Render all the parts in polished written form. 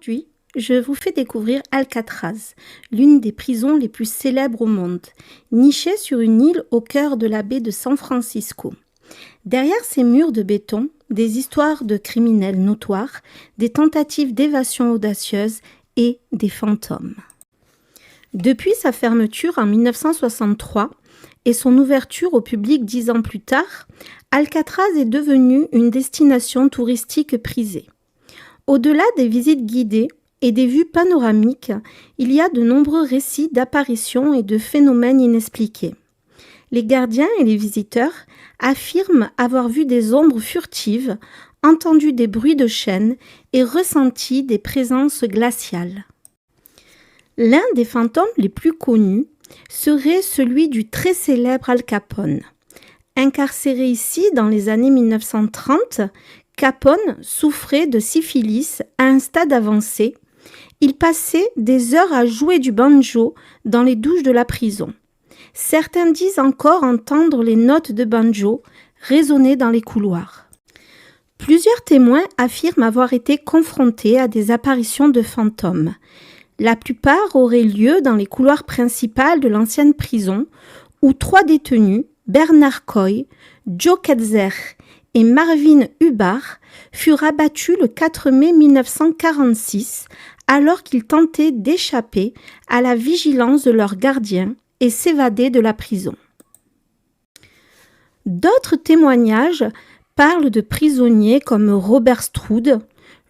Aujourd'hui, je vous fais découvrir Alcatraz, l'une des prisons les plus célèbres au monde, nichée sur une île au cœur de la baie de San Francisco. Derrière ces murs de béton, des histoires de criminels notoires, des tentatives d'évasion audacieuse et des fantômes. Depuis sa fermeture en 1963 et son ouverture au public 10 ans plus tard, Alcatraz est devenue une destination touristique prisée. Au-delà des visites guidées et des vues panoramiques, il y a de nombreux récits d'apparitions et de phénomènes inexpliqués. Les gardiens et les visiteurs affirment avoir vu des ombres furtives, entendu des bruits de chaînes et ressenti des présences glaciales. L'un des fantômes les plus connus serait celui du très célèbre Al Capone. Incarcéré ici dans les années 1930, Capone souffrait de syphilis à un stade avancé. Il passait des heures à jouer du banjo dans les douches de la prison. Certains disent encore entendre les notes de banjo résonner dans les couloirs. Plusieurs témoins affirment avoir été confrontés à des apparitions de fantômes. La plupart auraient lieu dans les couloirs principaux de l'ancienne prison, où 3 détenus, Bernard Coy, Joe Ketzer et Marvin Hubbard, furent abattus le 4 mai 1946 alors qu'ils tentaient d'échapper à la vigilance de leurs gardiens et s'évader de la prison. D'autres témoignages parlent de prisonniers comme Robert Stroud,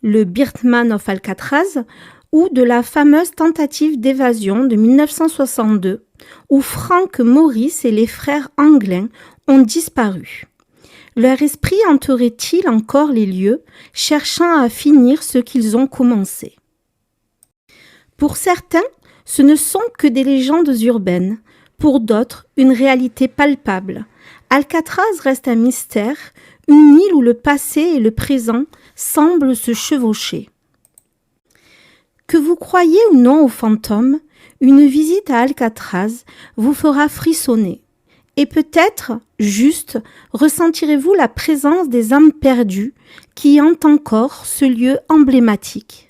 le Birdman of Alcatraz, ou de la fameuse tentative d'évasion de 1962, où Frank Morris et les frères Anglin ont disparu. Leur esprit hanterait-il encore les lieux, cherchant à finir ce qu'ils ont commencé? Pour certains, ce ne sont que des légendes urbaines, pour d'autres, une réalité palpable. Alcatraz reste un mystère, une île où le passé et le présent semblent se chevaucher. Que vous croyez ou non aux fantômes, une visite à Alcatraz vous fera frissonner. Et peut-être, juste, ressentirez-vous la présence des âmes perdues qui hantent encore ce lieu emblématique.